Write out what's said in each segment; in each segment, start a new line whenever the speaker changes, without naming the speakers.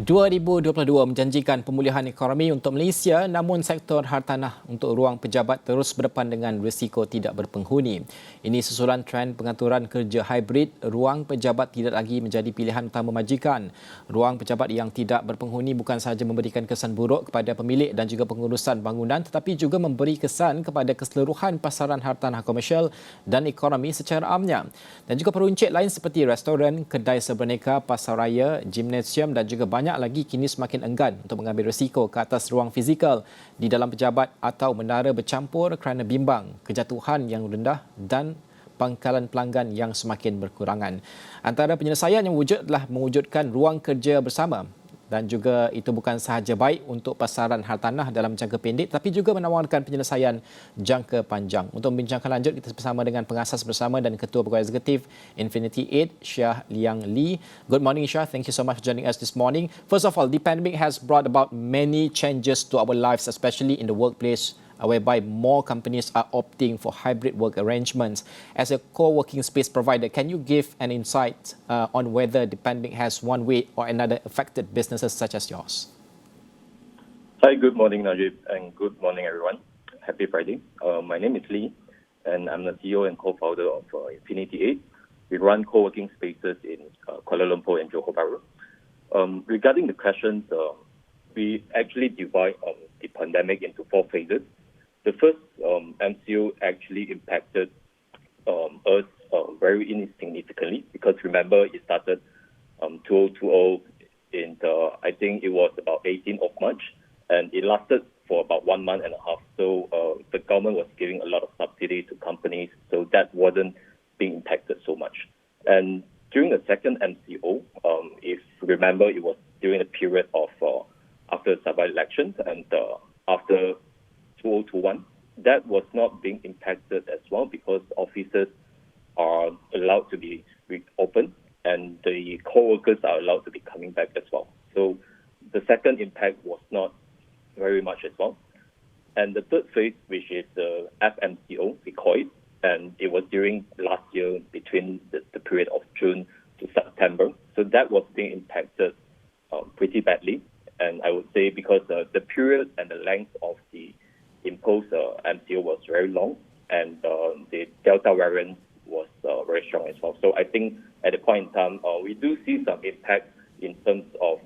2022 menjanjikan pemulihan ekonomi untuk Malaysia, namun sektor hartanah untuk ruang pejabat terus berdepan dengan risiko tidak berpenghuni. Ini susulan trend pengaturan kerja hybrid, ruang pejabat tidak lagi menjadi pilihan utama majikan. Ruang pejabat yang tidak berpenghuni bukan sahaja memberikan kesan buruk kepada pemilik dan juga pengurusan bangunan, tetapi juga memberi kesan kepada keseluruhan pasaran hartanah komersial dan ekonomi secara amnya. Dan juga peruncit lain seperti restoran, kedai seberaneka, pasar raya, gimnasium dan juga banyak lagi kini semakin enggan untuk mengambil risiko ke atas ruang fizikal di dalam pejabat atau menara bercampur kerana bimbang kejatuhan yang rendah dan pangkalan pelanggan yang semakin berkurangan. Antara penyelesaian yang wujud adalah mewujudkan ruang kerja bersama, dan juga itu bukan sahaja baik untuk pasaran hartanah dalam jangka pendek tapi juga menawarkan penyelesaian jangka panjang. Untuk membincangkan lanjut, kita bersama dengan pengasas bersama dan Ketua Pegawai Eksekutif Infinity 8, Sheah Liang. Good morning, Sheah. Thank you so much for joining us this morning. First of all, the pandemic has brought about many changes to our lives, especially in the workplace, whereby more companies are opting for hybrid work arrangements. As a co-working space provider, can you give an insight on whether the pandemic has one way or another affected businesses such as yours?
Hi, good morning, Najib, and good morning, everyone. Happy Friday. My name is Lee, and I'm the CEO and co-founder of Infinity 8. We run co-working spaces in Kuala Lumpur and Johor Bahru. Regarding the questions, we actually divide the pandemic into 4 phases. The first MCO actually impacted us very insignificantly because remember it started 2020 in I think it was about 18th of March, and it lasted for about 1 month and a half. So the government was giving a lot of subsidy to companies, so that wasn't being impacted so much. And during the second MCO, if you remember, it was during the period of after the Sabah elections and after 2021, that was not being impacted as well because offices are allowed to be reopened and the co-workers are allowed to be coming back as well. So the second impact was not very much as well. And the third phase, which is the FMCO, we call it, and it was during last year between the period of June to September. So that was being impacted pretty badly. And I would say because the period and the length of the imposed MCO was very long, and the Delta variant was very strong as well. So I think at the point in time, we do see some impact in terms of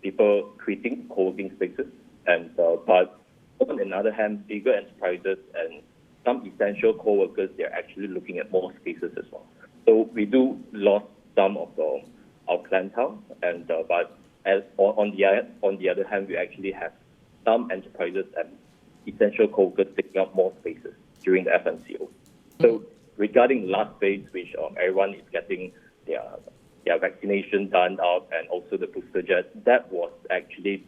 people quitting co-working spaces, and but on the other hand, bigger enterprises and some essential co-workers, they're actually looking at more spaces as well. So we do lost some of our clientele, and but on the other hand, we actually have some enterprises and essential co-workers taking up more spaces during the FMCO. So regarding the last phase, which everyone is getting their vaccination done up and also the booster jab, that was actually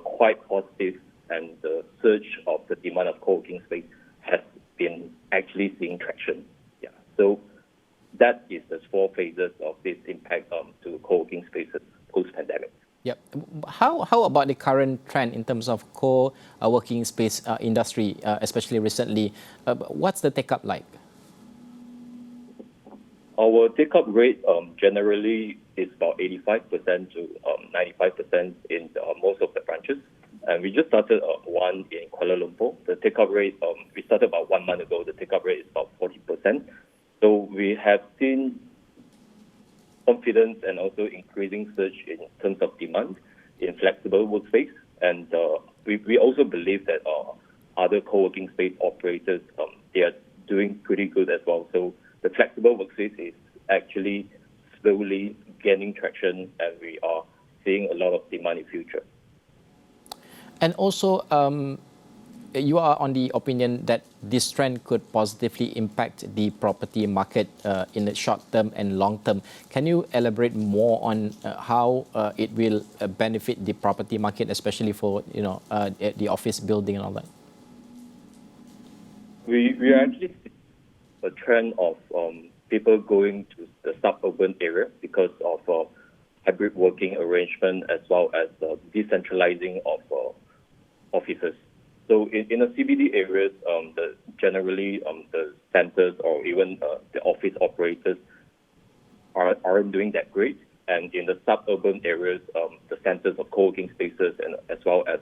quite positive, and the surge of the demand of co-working space has been actually seeing traction. Yeah. So that is the 4 phases of this impact to co-working spaces post-pandemic.
Yep. How about the current trend in terms of co-working space industry, especially recently? What's the take-up like?
Our take-up rate generally is about 85% to 95% in most of the branches. And we just started one in Kuala Lumpur. The take-up rate, we started about 1 month ago. The take-up rate is about 40%. So we have seen confidence and also increasing surge in terms of demand in flexible workspace. And we also believe that other co-working space operators, they are doing pretty good as well. So the flexible workspace is actually slowly gaining traction, and we are seeing a lot of demand in future.
And also, you are on the opinion that this trend could positively impact the property market in the short term and long term. Can you elaborate more on how it will benefit the property market, especially for the office building and all that?
We are actually seeing a trend of people going to the suburban area because of hybrid working arrangement as well as decentralizing of offices. So in the CBD areas, generally the centers or even the office operators aren't doing that great. and in the suburban areas, the centers of co-working spaces and as well as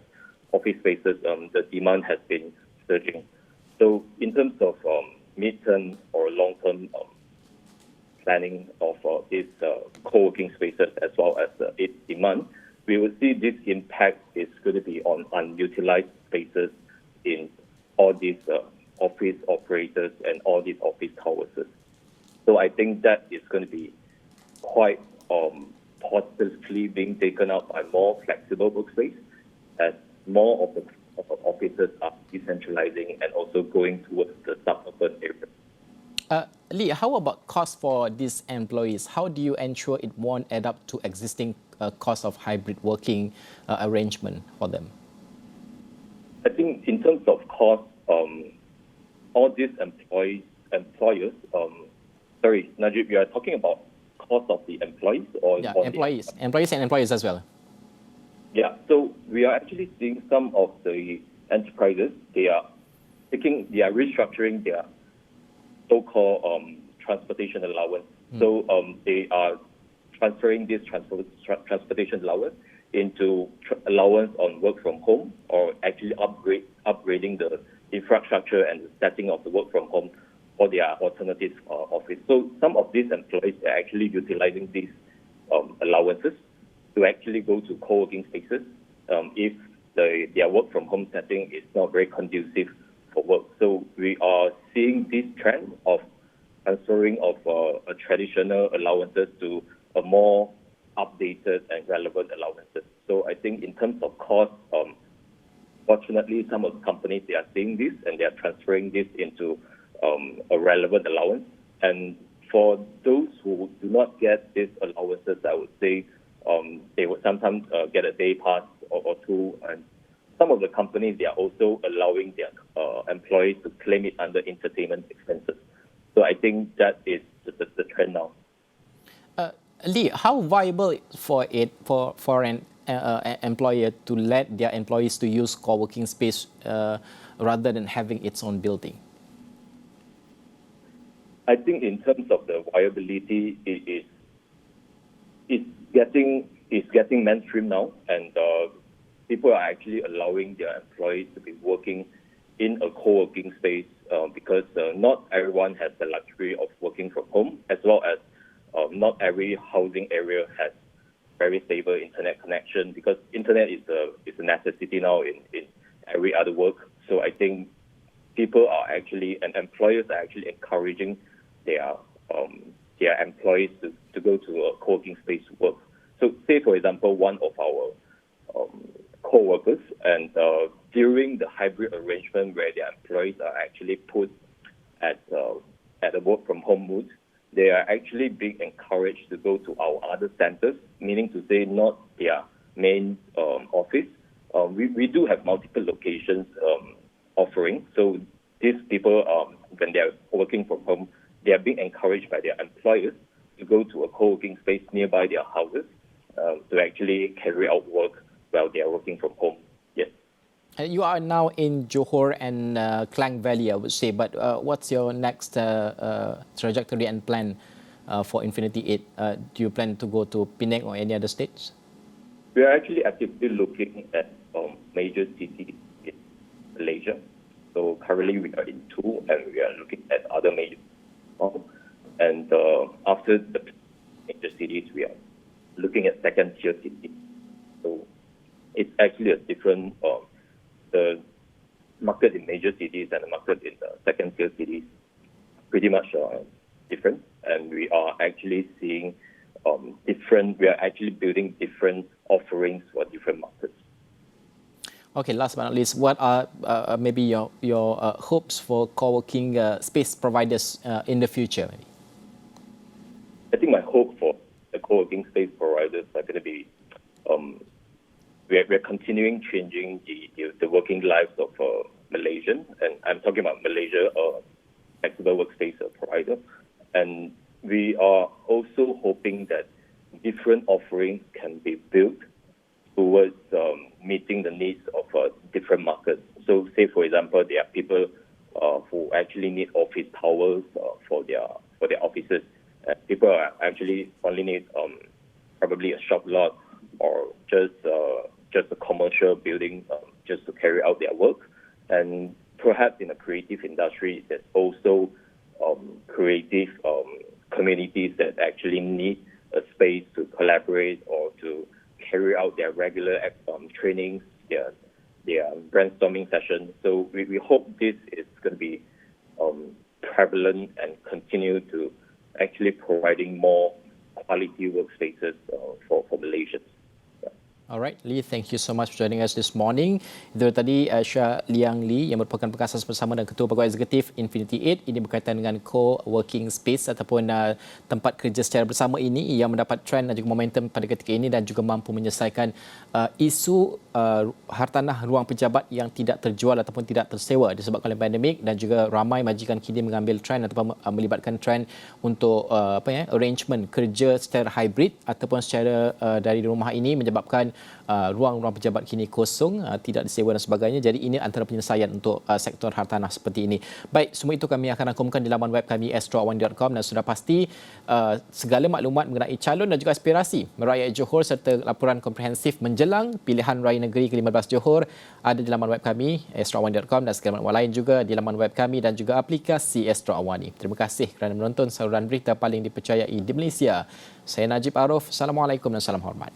office spaces, the demand has been surging. So in terms of mid-term or long-term planning of these co-working spaces as well as its demand, we will see this impact is going to be on unutilized spaces in all these office operators and all these office towers. So I think that is going to be quite positively being taken up by more flexible workspace as more of the offices are decentralizing and also going towards the suburban area.
Lee, how about cost for these employees? How do you ensure it won't add up to existing cost of hybrid working arrangement for them?
I think in terms of cost, all these employers, sorry, Najib, you are talking about cost of the employees or
employees and employers as well.
Yeah, so we are actually seeing some of the enterprises, they are restructuring their so-called transportation allowance. So they are transferring this transportation allowance into allowance on work from home, or actually upgrading the infrastructure and the setting of the work from home for their alternative office. So some of these employees are actually utilizing these allowances to actually go to co-working spaces if their work from home setting is not very conducive for work. So we are seeing this trend of transferring of a traditional allowances to a more updated and relevant allowances. So I think in terms of cost, fortunately, some of the companies, they are seeing this and they are transferring this into a relevant allowance. And for those who do not get these allowances, I would say they would sometimes get a day pass or two. And some of the companies, they are also allowing their employees to claim it under entertainment expenses. So I think that is the trend now.
Lee, how viable for an employer to let their employees to use co-working space rather than having its own building?
I think in terms of the viability, it's getting mainstream now, and people are actually allowing their employees to be working in a co-working space because not everyone has the luxury of working from home, as well as not every housing area has very stable internet connection, because internet is a necessity now in every other work. So I think people are actually, and employers are actually encouraging their employees to go to a co-working space to work. So say, for example, one of our co-workers, and during the hybrid arrangement where their employees are actually put at a work from home mood, they are actually being encouraged to go to our other centers, meaning to say not their main office. We do have multiple locations offering. So these people, when they are working from home, they are being encouraged by their employers to go to a co-working space nearby their houses to actually carry out work while they are working from home. Yes.
You are now in Johor and Klang Valley, I would say, but what's your next trajectory and plan for Infinity 8? Do you plan to go to Penang or any other states?
We are actually actively looking at major cities in Malaysia. So currently we are in 2, and we are looking at other major cities. And after the major cities, we are looking at second-tier cities. So it's actually a different, the market in major cities and the market in the second-tier cities pretty much different. And we are actually seeing we are actually building different offerings for different markets.
Okay, last but not least, what are maybe your hopes for co-working space providers in the future?
I think my hope for the co-working space providers are going to be, we're continuing changing the working lives of Malaysians, and I'm talking about Malaysia, flexible workspace provider. And we are also hoping that different offerings can be built towards meeting the needs of different markets. So say, for example, there are people who actually need office towers for their offices. People are actually only need probably a shop lot or just a commercial building just to carry out their work. And perhaps in the creative industry, there's also creative communities that actually need a space to collaborate or to carry out their regular trainings, their brainstorming sessions. So we hope this is going to be prevalent and continue to actually providing more quality workspaces for Malaysians.
Alright, Lee, thank you so much for joining us this morning. Itu tadi Sheah Liang Lee yang merupakan pengasas bersama dan Ketua Pegawai Eksekutif Infinity 8. Ini berkaitan dengan co-working space ataupun tempat kerja secara bersama ini yang mendapat trend dan juga momentum pada ketika ini dan juga mampu menyelesaikan isu hartanah ruang pejabat yang tidak terjual ataupun tidak tersewa disebabkan oleh pandemik, dan juga ramai majikan kini mengambil trend ataupun melibatkan trend untuk arrangement kerja secara hybrid ataupun secara dari rumah ini, menyebabkan ruang-ruang pejabat kini kosong, tidak disewa dan sebagainya. Jadi ini antara penyelesaian untuk sektor hartanah seperti ini. Baik, semua itu kami akan rangkumkan di laman web kami astroawani.com, dan sudah pasti segala maklumat mengenai calon dan juga aspirasi merakyat Johor serta laporan komprehensif menjelang pilihan raya negeri ke-15 Johor ada di laman web kami astroawani.com, dan segala maklumat lain juga di laman web kami dan juga aplikasi Astro Awani. Terima kasih kerana menonton saluran berita paling dipercayai di Malaysia. Saya Najib Arif. Assalamualaikum dan salam hormat.